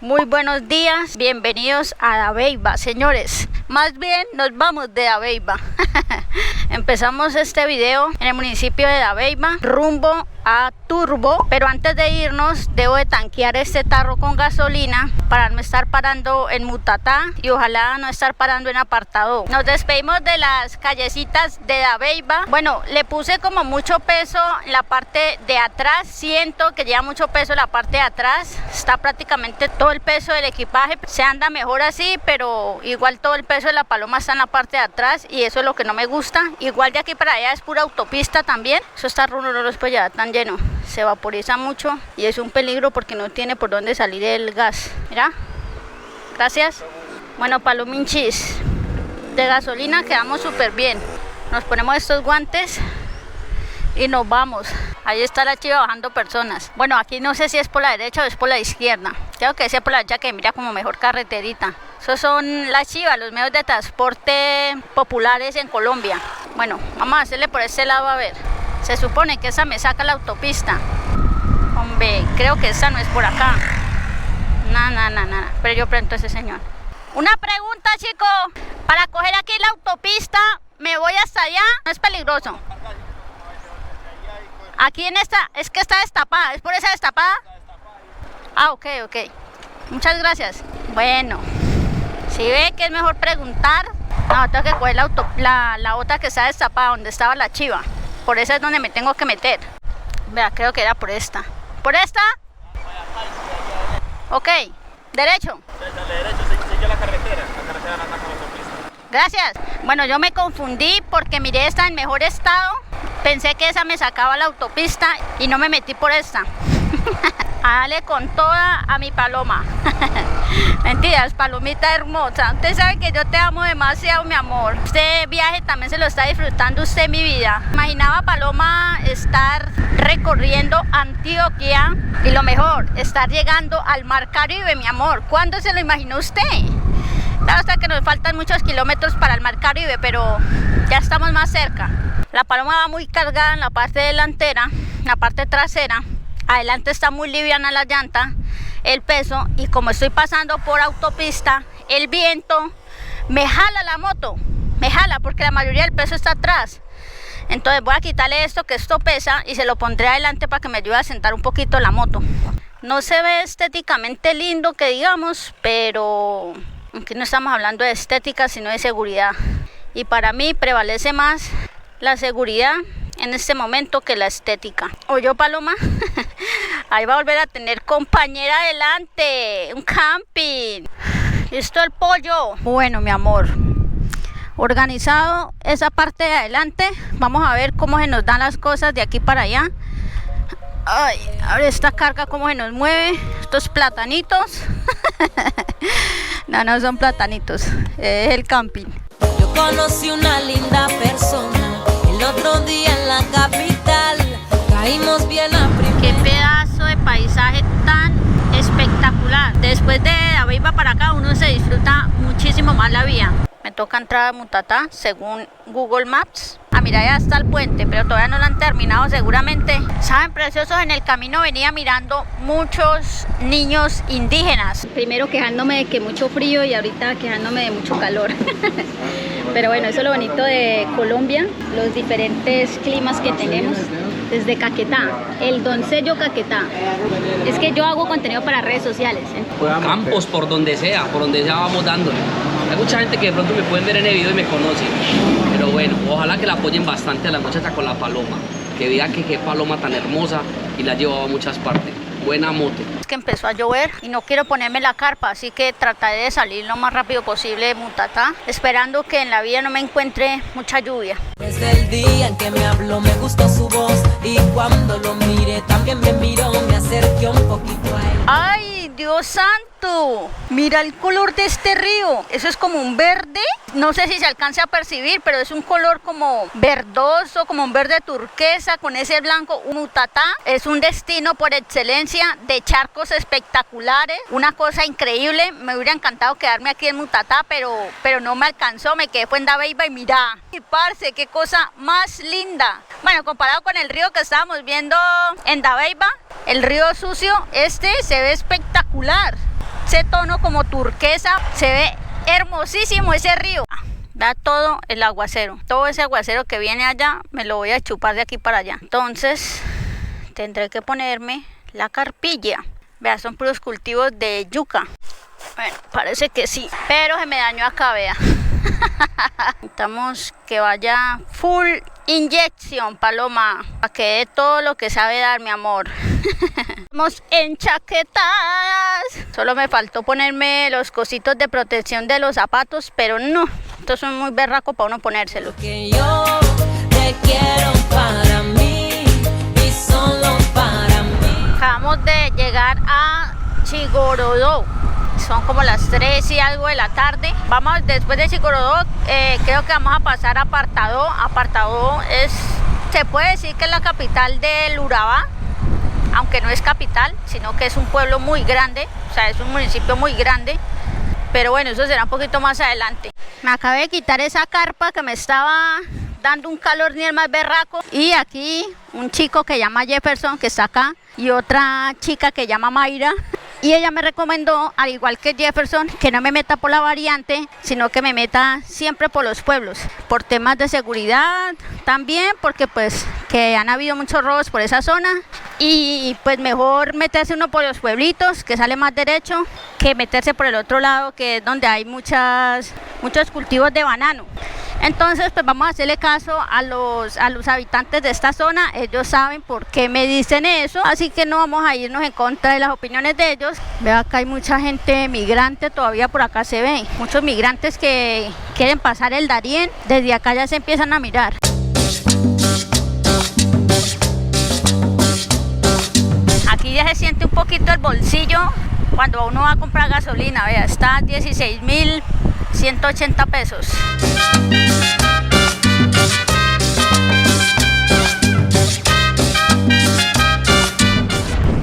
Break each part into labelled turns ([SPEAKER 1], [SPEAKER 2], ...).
[SPEAKER 1] Muy buenos días, bienvenidos a Dabeiba, señores. Más bien nos vamos de Dabeiba. Empezamos este video en el municipio de Dabeiba, rumbo a Turbo, pero antes de irnos debo de tanquear este tarro con gasolina para no estar parando en Mutatá y ojalá no estar parando en Apartado. Nos despedimos de las callecitas de Dabeiba. Bueno, le puse como mucho peso en la parte de atrás, siento que lleva mucho peso en la parte de atrás, está prácticamente todo el peso del equipaje, se anda mejor así, pero igual todo el peso de la paloma está en la parte de atrás y eso es lo que no me gusta. Igual de aquí para allá es pura autopista también, eso está ruloso, pues ya tan lleno, se vaporiza mucho y es un peligro porque no tiene por dónde salir el gas. Mira, gracias. Bueno, palominchis, de gasolina quedamos súper bien, nos ponemos estos guantes y nos vamos. Ahí está la chiva bajando personas. Bueno, aquí no sé si es por la derecha o es por la izquierda. Creo que es por la derecha, que mira como mejor carreterita. Esos son las chivas, los medios de transporte populares en Colombia. Bueno, vamos a hacerle por este lado a ver. Se supone que esa me saca la autopista. Hombre, creo que esa no es por acá. Nada. Pero yo pregunto a ese señor. Una pregunta, chico. Para coger aquí la autopista, ¿me voy hasta allá? ¿No es peligroso? Aquí en esta, es que está destapada, ¿es por esa destapada? Ah, ok. Muchas gracias. Bueno, si ve que es mejor preguntar, no, tengo que coger la otra que está destapada, donde estaba la chiva. Por esa es donde me tengo que meter. Vea, creo que era por esta. ¿Por esta? Ok, derecho.
[SPEAKER 2] Derecho, sigue la carretera anda con la autopista.
[SPEAKER 1] Gracias. Bueno, yo me confundí porque miré esta en mejor estado. Pensé que esa me sacaba la autopista y no me metí por esta. Dale con toda a mi paloma. Mentiras, palomita hermosa. Usted sabe que yo te amo demasiado, mi amor. Este viaje también se lo está disfrutando usted, mi vida. Imaginaba, paloma, estar recorriendo Antioquia y lo mejor, estar llegando al Mar Caribe, mi amor. ¿Cuándo se lo imaginó usted? Claro, hasta que nos faltan muchos kilómetros para el Mar Caribe, pero ya estamos más cerca. La paloma va muy cargada en la parte delantera, en la parte trasera. Adelante está muy liviana la llanta, el peso, y como estoy pasando por autopista, el viento me jala la moto, me jala porque la mayoría del peso está atrás. Entonces voy a quitarle esto, que esto pesa, y se lo pondré adelante para que me ayude a sentar un poquito la moto. No se ve estéticamente lindo, que digamos, pero aquí no estamos hablando de estética, sino de seguridad. Y para mí prevalece más la seguridad en este momento que la estética. ¿Oyó, paloma? Ahí va a volver a tener compañera adelante, un camping. ¿Listo el pollo? Bueno, mi amor, organizado esa parte de adelante. Vamos a ver cómo se nos dan las cosas de aquí para allá. Ay, a ver esta carga cómo se nos mueve. Estos platanitos. No son platanitos, es el camping.
[SPEAKER 3] Yo conocí una linda persona el otro día en la capital, caímos bien a primera.
[SPEAKER 1] Qué pedazo de paisaje tan espectacular. Después de Dabeiba para acá uno se disfruta muchísimo más la vía. Me toca entrar a Mutatá según Google Maps. Mira, ya está el puente, pero todavía no lo han terminado seguramente. Saben, preciosos, en el camino venía mirando muchos niños indígenas. Primero quejándome de que mucho frío y ahorita quejándome de mucho calor. Pero bueno, eso es lo bonito de Colombia, los diferentes climas que tenemos. Desde Caquetá, el Doncello Caquetá. Es que yo hago contenido para redes sociales, ¿eh?
[SPEAKER 4] Campos, por donde sea vamos dándole. Hay mucha gente que de pronto me pueden ver en el video y me conocen. Pero bueno, ojalá que la apoyen bastante a la muchacha con la paloma. Que vean que qué paloma tan hermosa y la llevaba a muchas partes. Buena moto.
[SPEAKER 1] Es que empezó a llover y no quiero ponerme la carpa, así que trataré de salir lo más rápido posible de Mutatá, esperando que en la vida no me encuentre mucha lluvia.
[SPEAKER 3] Desde el día en que me habló me gustó su voz y cuando lo miré también me miró, me acerqué un poquito a él.
[SPEAKER 1] ¡Ay, Dios santo! Mira el color de este río, eso es como un verde, no sé si se alcance a percibir, pero es un color como verdoso, como un verde turquesa con ese blanco. Mutatá es un destino por excelencia de charcos espectaculares, una cosa increíble. Me hubiera encantado quedarme aquí en Mutatá, pero no me alcanzó, me quedé en Dabeiba y mira, y parce, qué cosa más linda. Bueno, comparado con el río que estábamos viendo en Dabeiba, el río sucio este se ve espectacular. ese tono como turquesa, se ve hermosísimo ese río. Da todo el aguacero, todo ese aguacero que viene allá me lo voy a chupar de aquí para allá. Entonces tendré que ponerme la carpilla. Vea, son puros cultivos de yuca. Bueno, parece que sí, pero se me dañó acá, vea. Necesitamos que vaya full inyección, Paloma, para que dé todo lo que sabe dar, mi amor. Estamos enchaquetadas. Solo me faltó ponerme los cositos de protección de los zapatos, pero no, estos son muy berracos para uno ponérselo.
[SPEAKER 3] Que yo te quiero para mí y solo para mí.
[SPEAKER 1] Acabamos de llegar a Chigorodó. Son como las 3 y algo de la tarde. Vamos después de Chigorodó, creo que vamos a pasar a Apartadó. Apartadó es, se puede decir que es la capital del Urabá, aunque no es capital, sino que es un pueblo muy grande, o sea, es un municipio muy grande. Pero bueno, eso será un poquito más adelante. Me acabé de quitar esa carpa que me estaba dando un calor ni el más berraco. Y aquí un chico que llama Jefferson, que está acá, y otra chica que llama Mayra. Y ella me recomendó, al igual que Jefferson, que no me meta por la variante, sino que me meta siempre por los pueblos, por temas de seguridad también, porque pues que han habido muchos robos por esa zona, y pues mejor meterse uno por los pueblitos, que sale más derecho, que meterse por el otro lado, que es donde hay muchos cultivos de banano. Entonces pues vamos a hacerle caso a los habitantes de esta zona. Ellos saben por qué me dicen eso, así que no vamos a irnos en contra de las opiniones de ellos. Veo acá hay mucha gente migrante, todavía por acá se ve muchos migrantes que quieren pasar el Darién. Desde acá ya se empiezan a mirar. Aquí ya se siente un poquito el bolsillo cuando uno va a comprar gasolina. Vea, está a 16.180 pesos.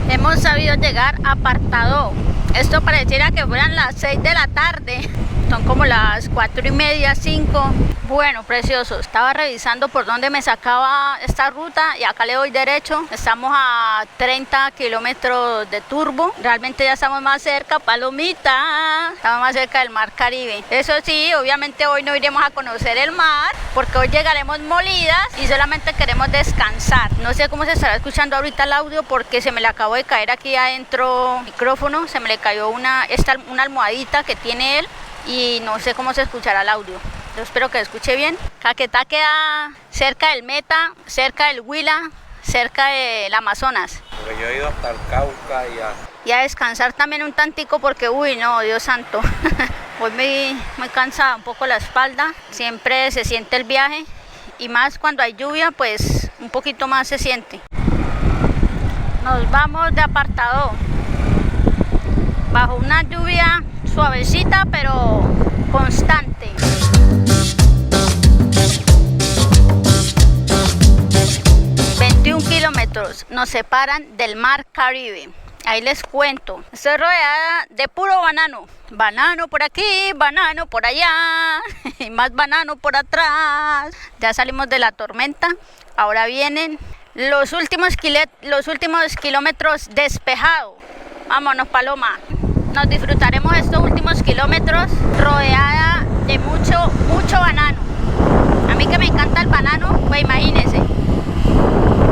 [SPEAKER 1] Hemos sabido llegar a Apartadó. Esto pareciera que fueran las 6 de la tarde. Son como las 4:30, 5. Bueno, precioso. Estaba revisando por dónde me sacaba esta ruta y acá le doy derecho. Estamos a 30 kilómetros de Turbo. Realmente ya estamos más cerca, Palomita. Estamos más cerca del Mar Caribe. Eso sí, obviamente hoy no iremos a conocer el mar, porque hoy llegaremos molidas y solamente queremos descansar. No sé cómo se estará escuchando ahorita el audio, porque se me le acabó de caer aquí adentro el micrófono. Se me le cayó una almohadita que tiene él. Y no sé cómo se escuchará el audio. Yo espero que escuche bien. Caquetá queda cerca del Meta, cerca del Huila, cerca del Amazonas.
[SPEAKER 2] Porque yo he ido hasta el Cauca
[SPEAKER 1] y a descansar también un tantico, porque uy no, Dios santo. Hoy muy cansada, un poco la espalda. Siempre se siente el viaje, y más cuando hay lluvia, pues un poquito más se siente. Nos vamos de Apartadó bajo una lluvia suavecita pero constante. kilómetros nos separan del Mar Caribe. Ahí les cuento. Estoy rodeada de puro banano. Banano por aquí, banano por allá y más banano por atrás. Ya salimos de la tormenta. Ahora vienen los últimos kilómetros despejados. Vámonos, Paloma. Nos disfrutaremos estos últimos kilómetros rodeada de mucho banano. A mí que me encanta el banano, pues imagínense.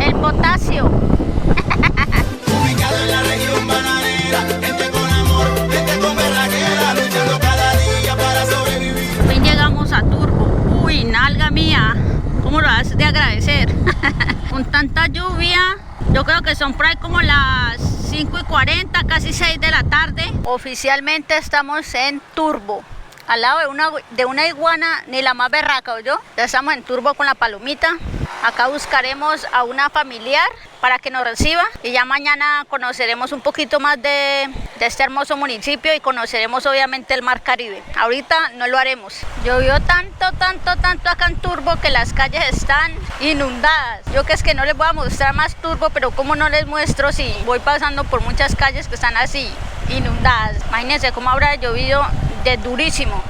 [SPEAKER 1] El potasio.
[SPEAKER 5] Ubicado en la región bananera, gente con amor, gente con berraquera, luchando cada día para sobrevivir.
[SPEAKER 1] Hoy llegamos a Turbo. Uy, nalga mía, ¿cómo lo has de agradecer? Con tanta lluvia, yo creo que son por ahí como las 5:40, casi 6 de la tarde. Oficialmente estamos en Turbo. Al lado de una iguana, ni la más berraca, ¿oyó? Ya estamos en Turbo con la Palomita. Acá buscaremos a una familiar para que nos reciba y ya mañana conoceremos un poquito más de este hermoso municipio y conoceremos obviamente el Mar Caribe. Ahorita no lo haremos. Llovió tanto acá en Turbo que las calles están inundadas. Yo que es que no les voy a mostrar más Turbo, pero como no les muestro si voy pasando por muchas calles que están así inundadas. Imagínense cómo habrá llovido de durísimo.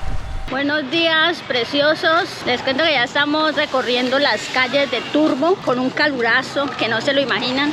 [SPEAKER 1] Buenos días, preciosos. Les cuento que ya estamos recorriendo las calles de Turbo con un calurazo que no se lo imaginan.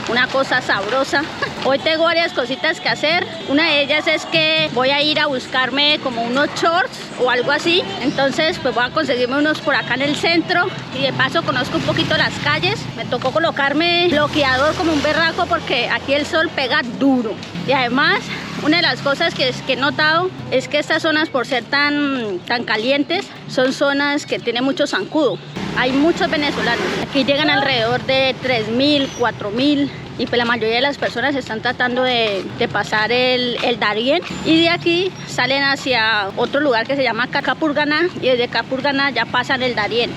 [SPEAKER 1] una cosa sabrosa. Hoy tengo varias cositas que hacer. Una de ellas es que voy a ir a buscarme como unos shorts o algo así. Entonces pues voy a conseguirme unos por acá en el centro y de paso conozco un poquito las calles. Me tocó colocarme bloqueador como un berraco porque aquí el sol pega duro. Y además una de las cosas que he notado es que estas zonas, por ser tan calientes, son zonas que tienen mucho zancudo. Hay muchos venezolanos. Aquí llegan alrededor de 3.000, 4.000 y pues la mayoría de las personas están tratando de pasar el Darién y de aquí salen hacia otro lugar que se llama Capurganá y desde Capurganá ya pasan el Darién.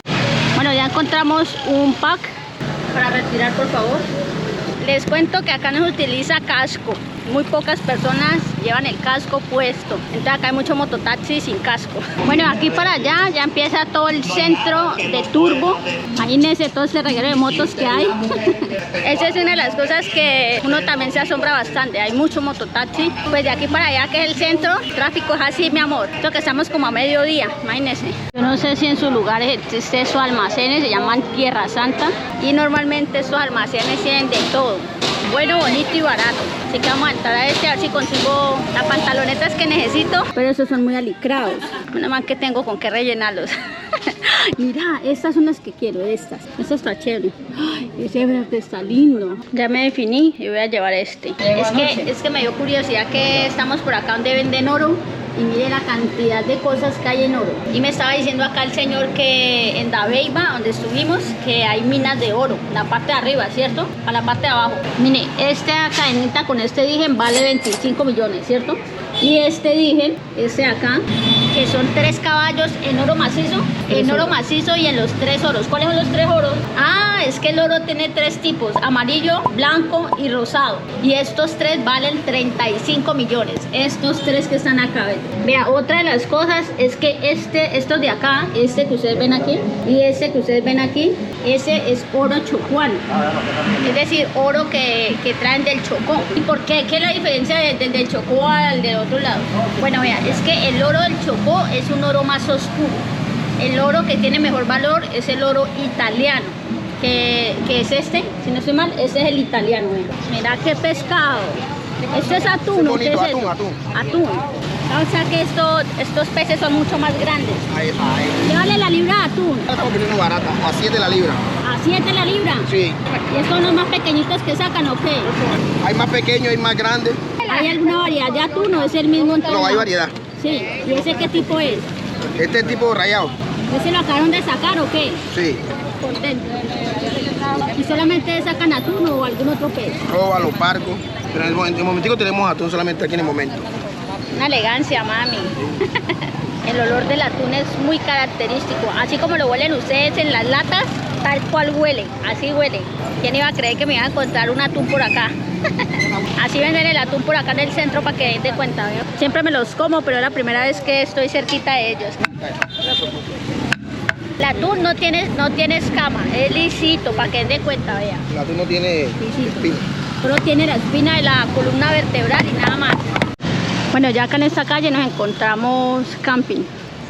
[SPEAKER 1] Bueno, ya encontramos un pack para retirar, por favor. Les cuento que acá no se utiliza casco. Muy pocas personas llevan el casco puesto. Entonces acá hay mucho mototaxi sin casco. Bueno, aquí para allá ya empieza todo el centro de Turbo. Imagínense todo este reguero de motos que hay. Esa es una de las cosas que uno también se asombra bastante. Hay mucho mototaxi. Pues de aquí para allá, que es el centro, el tráfico es así, mi amor. Esto que estamos como a mediodía, imagínense. Yo no sé si en sus lugares existe esos almacenes, se llaman Tierra Santa. Y normalmente estos almacenes tienen de todo. Bueno, bonito y barato. Así que vamos a entrar a este a ver si consigo las pantalonetas que necesito. Pero esos son muy alicrados. Nada más que tengo con qué rellenarlos. Mira, estas son las que quiero, estas. Esta está chévere. Ay, ese verde está lindo. Ya me definí y voy a llevar este. Es que me dio curiosidad que estamos por acá donde venden oro. Y mire la cantidad de cosas que hay en oro. Y me estaba diciendo acá el señor que en Dabeiba, donde estuvimos, que hay minas de oro. La parte de arriba, ¿cierto? A la parte de abajo. Mire, esta cadenita con este dijen vale 25 millones, ¿cierto? Y este dijen, este de acá, que son 3 caballos en oro macizo. En oro macizo y en los 3 oros. ¿Cuáles son los 3 oros? Ah, es que el oro tiene 3 tipos. Amarillo, blanco y rosado. Y estos 3 valen 35 millones. Estos 3 que están acá, ¿ven? Vea, otra de las cosas es que estos de acá, este que ustedes ven aquí y este que ustedes ven aquí, ese es oro chocuano. Es decir, oro que traen del Chocó. ¿Y por qué? ¿Qué es la diferencia del Chocó al del otro lado? Bueno, vea, es que el oro del Chocó es un oro más oscuro. El oro que tiene mejor valor es el oro italiano, que es este, si no estoy mal, ese es el italiano. Mira qué pescado. Este es atún, ¿o qué es eso? Atún. O sea que estos peces son mucho más grandes. ¿Qué vale la libra de atún?
[SPEAKER 6] Está un poquito barata, a 7 la libra.
[SPEAKER 1] ¿A 7 la libra?
[SPEAKER 6] Sí.
[SPEAKER 1] ¿Y estos son los más pequeñitos que sacan o qué?
[SPEAKER 6] Hay más pequeños, hay más grandes.
[SPEAKER 1] ¿Hay alguna variedad de atún o es el mismo entre
[SPEAKER 6] No,
[SPEAKER 1] los
[SPEAKER 6] hay
[SPEAKER 1] dos?
[SPEAKER 6] variedad.
[SPEAKER 1] Sí. ¿Y ese qué tipo es?
[SPEAKER 6] Este es tipo rayado.
[SPEAKER 1] ¿Ese lo acabaron de sacar o qué?
[SPEAKER 6] Sí.
[SPEAKER 1] Por dentro. ¿Y solamente sacan atún o algún otro pez?
[SPEAKER 6] Roba, los parcos. Pero en el momentico tenemos atún solamente aquí en el momento.
[SPEAKER 1] Una elegancia, mami. El olor del atún es muy característico. Así como lo huelen ustedes en las latas, tal cual huele. Así huele. ¿Quién iba a creer que me iba a encontrar un atún por acá? Así venden el atún por acá en el centro para que den de cuenta, ¿veo? Siempre me los como, pero es la primera vez que estoy cerquita de ellos. El atún no tiene escama, es lisito, para que den de cuenta, vea.
[SPEAKER 6] El atún no tiene espina.
[SPEAKER 1] Solo tiene la espina de la columna vertebral y nada más. Bueno, ya acá en esta calle nos encontramos camping.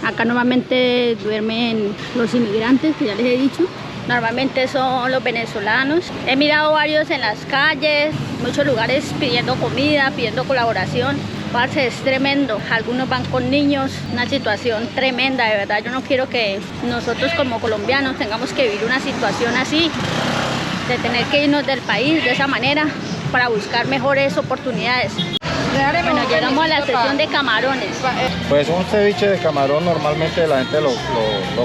[SPEAKER 1] Acá normalmente duermen los inmigrantes, que ya les he dicho. Normalmente son los venezolanos. He mirado varios en las calles, muchos lugares pidiendo comida, pidiendo colaboración. Parce, es tremendo. Algunos van con niños, una situación tremenda, de verdad. Yo no quiero que nosotros como colombianos tengamos que vivir una situación así, de tener que irnos del país de esa manera para buscar mejores oportunidades. Bueno, llegamos a la sección de camarones.
[SPEAKER 7] Pues un ceviche de camarón normalmente la gente lo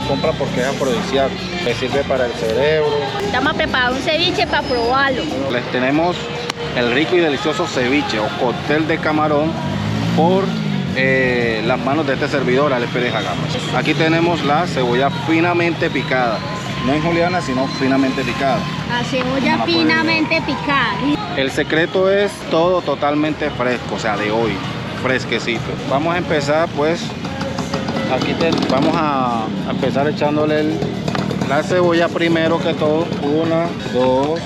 [SPEAKER 7] compra porque es afrodisíaco, le sirve para el cerebro.
[SPEAKER 1] Vamos a preparar un ceviche para probarlo.
[SPEAKER 7] Les tenemos el rico y delicioso ceviche o cóctel de camarón por las manos de este servidor, Alex Pérez Agamas. Aquí tenemos la cebolla finamente picada, no en juliana, sino finamente picada.
[SPEAKER 1] La cebolla finamente picada.
[SPEAKER 7] El secreto es todo totalmente fresco, o sea, de hoy, fresquecito. Vamos a empezar pues, aquí vamos a empezar echándole la cebolla primero que todo. 1, 2,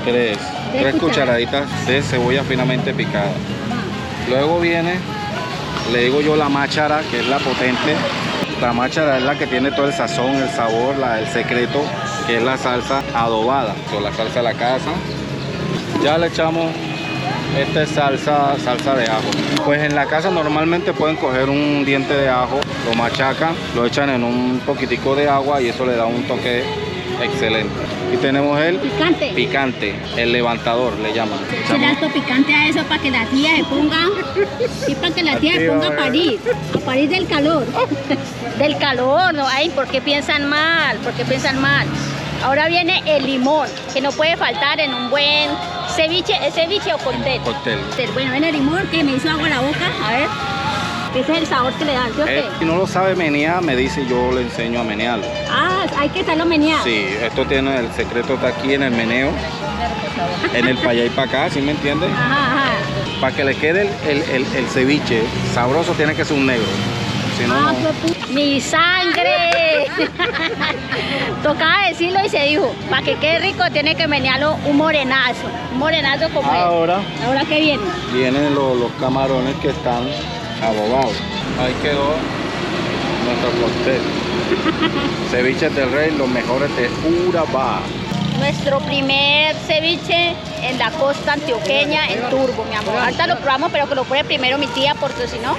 [SPEAKER 7] 3. 3 cucharaditas de cebolla finamente picada. Luego viene, le digo yo, la máchara, que es la potente. La máchara es la que tiene todo el sazón, el sabor, el secreto, que es la salsa adobada, o la salsa de la casa. Ya le echamos esta es salsa de ajo. Pues en la casa normalmente pueden coger un diente de ajo, lo machacan, lo echan en un poquitico de agua y eso le da un toque excelente. Y tenemos el picante, el levantador le llaman.
[SPEAKER 1] Le alto picante a eso para que la tía se ponga, y para que la tía se ponga a parir del calor. Del calor, no, ay, ¿por qué piensan mal? ¿Por qué piensan mal? Ahora viene el limón, que no puede faltar en un buen ceviche. ¿Es ceviche o cóctel?
[SPEAKER 7] Cóctel.
[SPEAKER 1] Bueno, viene el limón que me hizo agua en la boca, a ver. Ese es el sabor que le dan, ¿sí o qué?
[SPEAKER 7] Si no lo sabe menear, me dice, yo le enseño a menearlo.
[SPEAKER 1] Ah, hay que estarlo meneado.
[SPEAKER 7] Sí, esto tiene, el secreto está aquí en el meneo, en el para allá y para acá, ¿sí me entiendes?
[SPEAKER 1] Ajá.
[SPEAKER 7] Para que le quede el ceviche sabroso tiene que ser un negro. Si no, no.
[SPEAKER 1] ¡Mi sangre! Tocaba decirlo y se dijo, para que quede rico tiene que menearlo un morenazo. Un morenazo como
[SPEAKER 7] Ahora
[SPEAKER 1] ¿qué viene?
[SPEAKER 7] Vienen los camarones que están adobados. Ahí quedó nuestro cóctel. Ceviches del Rey, los mejores de Urabá.
[SPEAKER 1] Nuestro primer ceviche en la costa antioqueña, en Turbo, mi amor. Ahorita lo probamos, pero que lo pruebe primero mi tía, porque si no...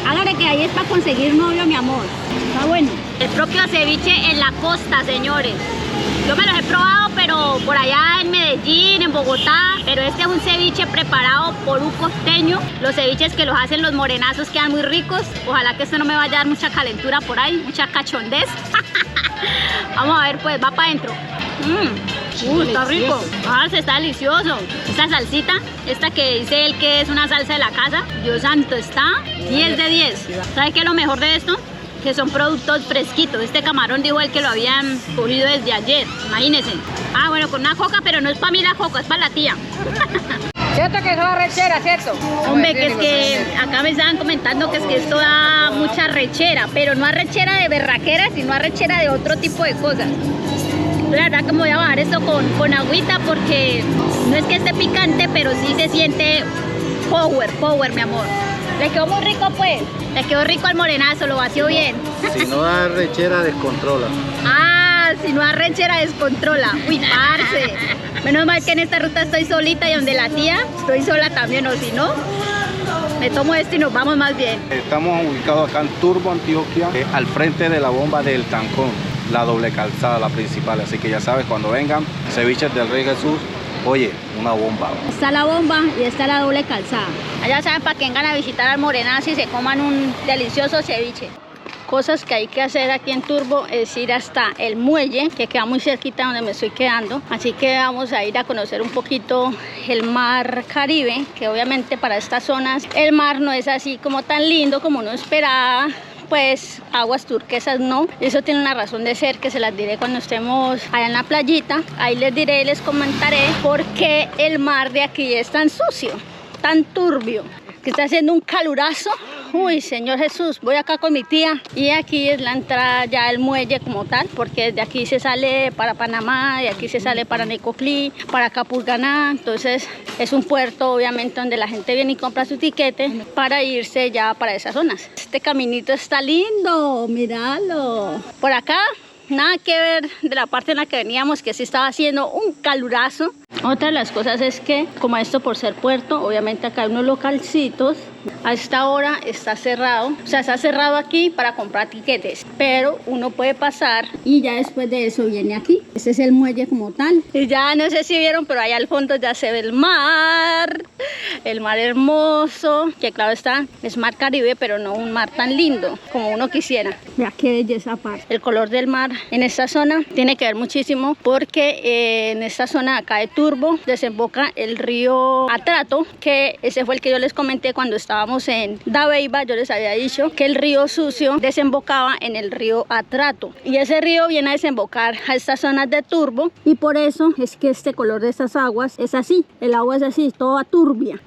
[SPEAKER 1] Hágale que ahí es para conseguir novio, mi amor. Está bueno. El propio ceviche en la costa, señores. Yo me los he probado, pero por allá en Medellín, en Bogotá. Pero este es un ceviche preparado por un costeño. Los ceviches que los hacen los morenazos quedan muy ricos. Ojalá que esto no me vaya a dar mucha calentura por ahí, mucha cachondez. Vamos a ver, pues, va para adentro. Está rico. Ah, está delicioso. Esta salsita, esta que dice él que es una salsa de la casa, Dios santo, está 10 de 10. ¿Sabe qué es lo mejor de esto? Que son productos fresquitos. Este camarón dijo él que lo habían cogido desde ayer, imagínense. Ah, bueno, con una coca, pero no es para mí la coca, es para la tía.
[SPEAKER 8] ¿Cierto que es la rechera, cierto?
[SPEAKER 1] Hombre, que es que acá me estaban comentando que es que esto da mucha rechera, pero no arrechera de berraquera, sino arrechera de otro tipo de cosas. La verdad que me voy a bajar esto con agüita porque no es que esté picante, pero sí se siente power, mi amor. Le quedó muy rico, pues. Le quedó rico al morenazo, lo vació bien.
[SPEAKER 7] Si no da rechera, descontrola.
[SPEAKER 1] Ah, si no da rechera, descontrola. Uy, parce. Menos mal que en esta ruta estoy solita y donde la tía estoy sola también, o si no, me tomo esto y nos vamos más bien.
[SPEAKER 7] Estamos ubicados acá en Turbo, Antioquia, al frente de la bomba del Tancón, la doble calzada, la principal. Así que ya sabes, cuando vengan, ceviches del Rey Jesús, oye, una bomba.
[SPEAKER 1] Está la bomba y está la doble calzada. Allá saben, para que vengan a visitar al morenazo y se coman un delicioso ceviche. Cosas que hay que hacer aquí en Turbo es ir hasta el muelle, que queda muy cerquita donde me estoy quedando. Así que vamos a ir a conocer un poquito el mar Caribe, que obviamente para estas zonas el mar no es así como tan lindo como uno esperaba. Pues aguas turquesas no, eso tiene una razón de ser que se las diré cuando estemos allá en la playita. Ahí les diré, les comentaré por qué el mar de aquí es tan sucio, tan turbio, que está haciendo un calurazo. Uy, Señor Jesús, voy acá con mi tía y aquí es la entrada ya al muelle como tal, porque desde aquí se sale para Panamá, de aquí se sale para Necoclí, para Capurganá. Entonces es un puerto obviamente donde la gente viene y compra su tiquete para irse ya para esas zonas. Este caminito está lindo, míralo. Por acá nada que ver de la parte en la que veníamos, que sí estaba haciendo un calurazo. Otra de las cosas es que, como esto por ser puerto, obviamente acá hay unos localcitos. A esta hora está cerrado, o sea, está cerrado aquí para comprar tiquetes, pero uno puede pasar y ya después de eso viene aquí. Este es el muelle como tal. Y ya no sé si vieron, pero allá al fondo ya se ve el mar hermoso, que claro está, es mar Caribe, pero no un mar tan lindo como uno quisiera. Vea qué belleza aparte. El color del mar en esta zona tiene que ver muchísimo porque en esta zona acá de Turbo desemboca el río Atrato, que ese fue el que yo les comenté cuando estábamos en Dabeiba. Yo les había dicho que el río Sucio desembocaba en el río Atrato y ese río viene a desembocar a estas zonas de Turbo y por eso es que este color de estas aguas es así. El agua es así, toda turbia.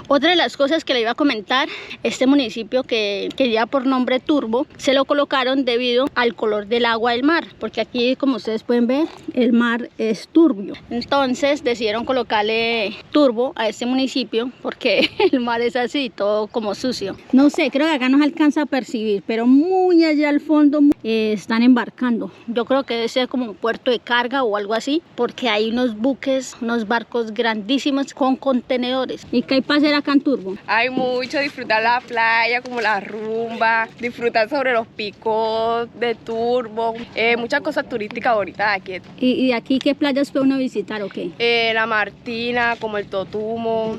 [SPEAKER 1] Otra de las cosas que le iba a comentar, este municipio que lleva por nombre Turbo, se lo colocaron debido al color del agua del mar, porque aquí, como ustedes pueden ver, el mar es turbio. Entonces decidieron colocarle turbo a este municipio porque el mar es así, todo como sucio. No sé, creo que acá no se alcanza a percibir, pero muy allá al fondo están embarcando. Yo creo que debe ser como un puerto de carga o algo así, porque hay unos buques, unos barcos grandísimos con contenedores. ¿Y qué hay para hacer acá en Turbo?
[SPEAKER 9] Hay mucho, disfrutar la playa, como la rumba, disfrutar sobre los picos de Turbo, muchas cosas turísticas ahorita aquí.
[SPEAKER 1] ¿Y de aquí qué playas puede uno visitar o qué?
[SPEAKER 9] La Martina, como el Totumo,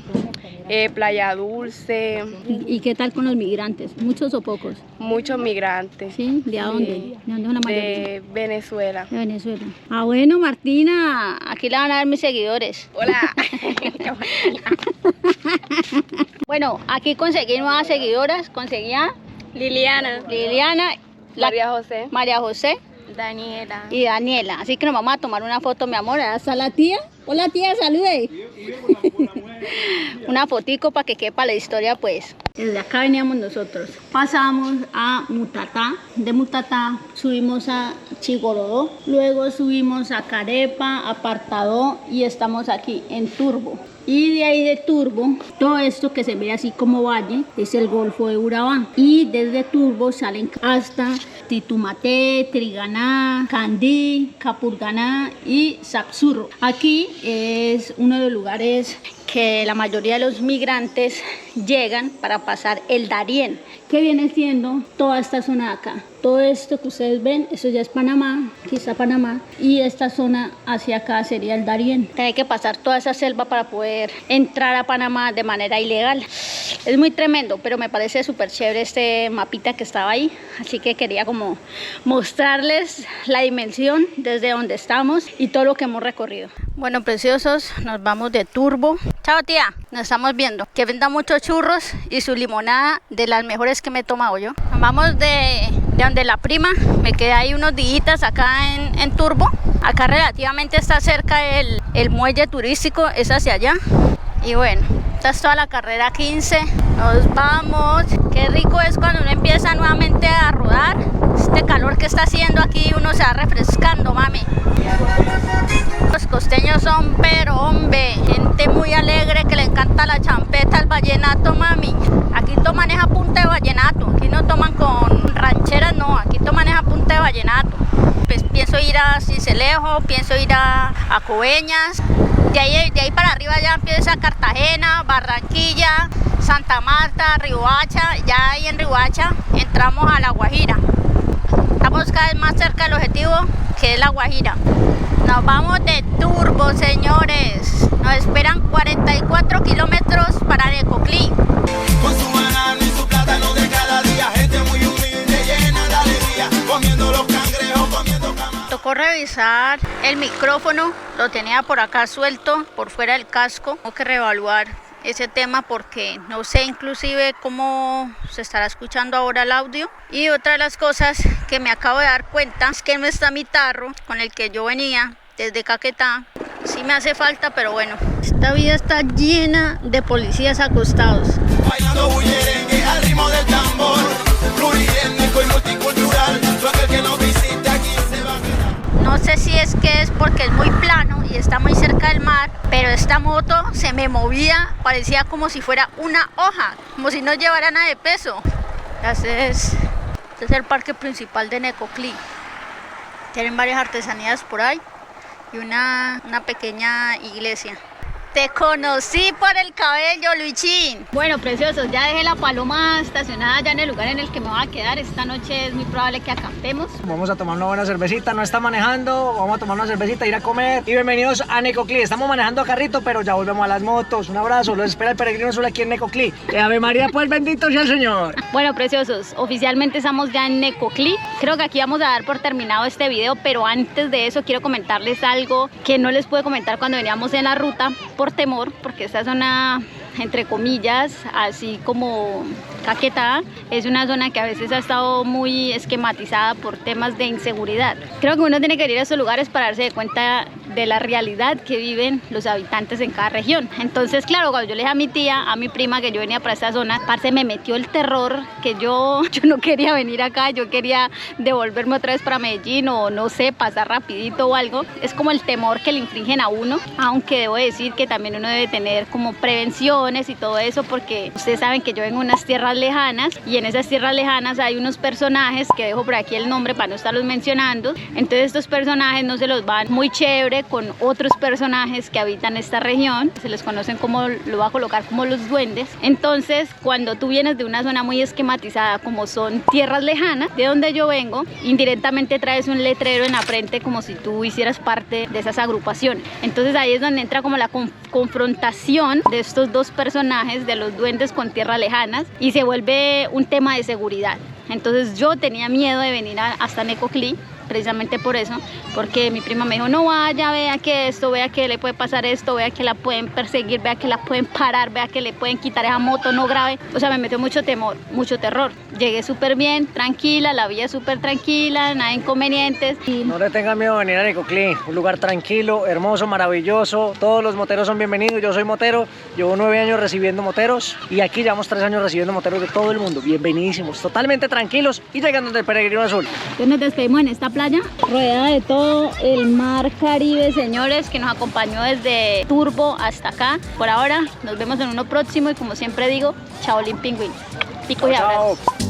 [SPEAKER 9] Playa Dulce.
[SPEAKER 1] ¿Y qué tal con los migrantes? ¿Muchos o pocos?
[SPEAKER 9] Muchos migrantes.
[SPEAKER 1] ¿Sí? ¿De dónde?
[SPEAKER 9] Sí.
[SPEAKER 1] ¿De dónde son la mayoría?
[SPEAKER 9] De Venezuela.
[SPEAKER 1] De Venezuela. Ah, bueno, Martina, aquí le van a dar mis seguidores.
[SPEAKER 9] Hola.
[SPEAKER 1] Bueno, aquí conseguí nuevas seguidoras. Conseguía
[SPEAKER 9] Liliana. María José. Daniela.
[SPEAKER 1] Y Daniela. Así que nos vamos a tomar una foto, mi amor. Ahí está la tía. Hola, tía, salude. Una fotico para que quepa la historia, pues. Desde acá veníamos nosotros. Pasamos a Mutatá. De Mutatá subimos a Chigorodó. Luego subimos a Carepa, Apartadó y estamos aquí en Turbo. Y de ahí de Turbo, todo esto que se ve así como valle es el Golfo de Urabá. Y desde Turbo salen hasta Titumate, Triganá, Candí, Capurganá y Sapsurro. Aquí es uno de los lugares que la mayoría de los migrantes llegan para pasar el Darién, que viene siendo toda esta zona de acá. Todo esto que ustedes ven, eso ya es Panamá, aquí está Panamá, y esta zona hacia acá sería el Darién. Hay que pasar toda esa selva para poder entrar a Panamá de manera ilegal. Es muy tremendo, pero me parece súper chévere este mapita que estaba ahí, así que quería como mostrarles la dimensión desde donde estamos y todo lo que hemos recorrido. Bueno, preciosos, nos vamos de Turbo. Chao, tía, nos estamos viendo. Que venda muchos churros y su limonada, de las mejores que me he tomado yo. Nos vamos de donde la prima, me quedé ahí unos días acá en Turbo. Acá relativamente está cerca el muelle turístico, es hacia allá. Y bueno, esta es toda la carrera 15. Nos vamos. Qué rico es cuando uno empieza nuevamente a rodar. Este calor que está haciendo aquí, uno se va refrescando, mami. Los costeños son, pero hombre, gente muy alegre que le encanta la champeta, el vallenato, mami. Aquí toman esa punta de vallenato, aquí no toman con rancheras, no, aquí toman esa punta de vallenato. Pues pienso ir a Sincelejo, pienso ir a Coveñas, de ahí para arriba ya empieza Cartagena, Barranquilla, Santa Marta, Riohacha, ya ahí en Riohacha entramos a La Guajira. Estamos cada vez más cerca del objetivo, que es La Guajira. Nos vamos de Turbo, señores. Nos esperan 44 kilómetros para Necoclí.
[SPEAKER 5] Con su banano y su plátano de cada día, gente muy humilde, llena de alegría, comiendo los cangrejos, comiendo camarones.
[SPEAKER 1] Tocó revisar el micrófono, lo tenía por acá suelto, por fuera del casco. Tengo que reevaluar ese tema porque no sé inclusive cómo se estará escuchando ahora el audio. Y otra de las cosas que me acabo de dar cuenta es que no está mi tarro con el que yo venía desde Caquetá. Sí me hace falta, pero bueno, esta vía está llena de policías acostados.
[SPEAKER 5] Bailando bullerengue al ritmo del tambor, pluriétnico y multicultural, todo aquel que nos visite aquí se va a quedar.
[SPEAKER 1] No sé si es que es porque es muy plano y está muy cerca del mar, pero esta moto se me movía, parecía como si fuera una hoja, como si no llevara nada de peso. Este es el parque principal de Necoclí. Tienen varias artesanías por ahí y una pequeña iglesia. Te conocí por el cabello, Luichín. Bueno, preciosos, ya dejé la paloma estacionada ya en el lugar en el que me voy a quedar. Esta noche es muy probable que acampemos.
[SPEAKER 10] Vamos a tomar una buena cervecita, no está manejando, vamos a tomar una cervecita, ir a comer. Y bienvenidos a Necoclí. Estamos manejando a carrito, pero ya volvemos a las motos. Un abrazo, los espera el Peregrino Azul aquí en Necoclí. Ave María, pues bendito sea el Señor.
[SPEAKER 1] Bueno, preciosos, oficialmente estamos ya en Necoclí. Creo que aquí vamos a dar por terminado este video, pero antes de eso quiero comentarles algo que no les pude comentar cuando veníamos en la ruta por temor, porque esta zona entre comillas, así como Caquetá, es una zona que a veces ha estado muy esquematizada por temas de inseguridad. Creo que uno tiene que ir a estos lugares para darse cuenta de la realidad que viven los habitantes en cada región. Entonces, claro, cuando yo le dije a mi tía, a mi prima que yo venía para esta zona, parce, me metió el terror que yo no quería venir acá, yo quería devolverme otra vez para Medellín o no sé, pasar rapidito o algo. Es como el temor que le infringen a uno, aunque debo decir que también uno debe tener como prevenciones y todo eso, porque ustedes saben que yo vengo de unas tierras lejanas y en esas tierras lejanas hay unos personajes que dejo por aquí el nombre para no estarlos mencionando. Entonces estos personajes no se los van muy chévere con otros personajes que habitan esta región, se les conocen como, lo voy a colocar como los duendes. Entonces cuando tú vienes de una zona muy esquematizada como son tierras lejanas, de donde yo vengo, indirectamente traes un letrero en la frente como si tú hicieras parte de esas agrupaciones. Entonces ahí es donde entra como la confrontación de estos dos personajes, de los duendes con tierras lejanas, y se vuelve un tema de seguridad. Entonces yo tenía miedo de venir hasta Necoclí, precisamente por eso, porque mi prima me dijo, no vaya, vea que esto, vea que le puede pasar esto, vea que la pueden perseguir, vea que la pueden parar, vea que le pueden quitar esa moto, no grave. O sea, me metió mucho temor, mucho terror. Llegué súper bien, tranquila, la vía súper tranquila, nada de inconvenientes.
[SPEAKER 10] No le tengan miedo a venir a Necoclí, un lugar tranquilo, hermoso, maravilloso. Todos los moteros son bienvenidos, yo soy motero, llevo 9 años recibiendo moteros y aquí llevamos 3 años recibiendo moteros de todo el mundo. Bienvenidísimos, totalmente tranquilos y llegando del Peregrino Azul.
[SPEAKER 1] Entonces nos despedimos en esta playa, rodeada de todo el mar Caribe, señores, que nos acompañó desde Turbo hasta acá. Por ahora, nos vemos en uno próximo y como siempre digo, chao, Pingüín. Pico y abrazos.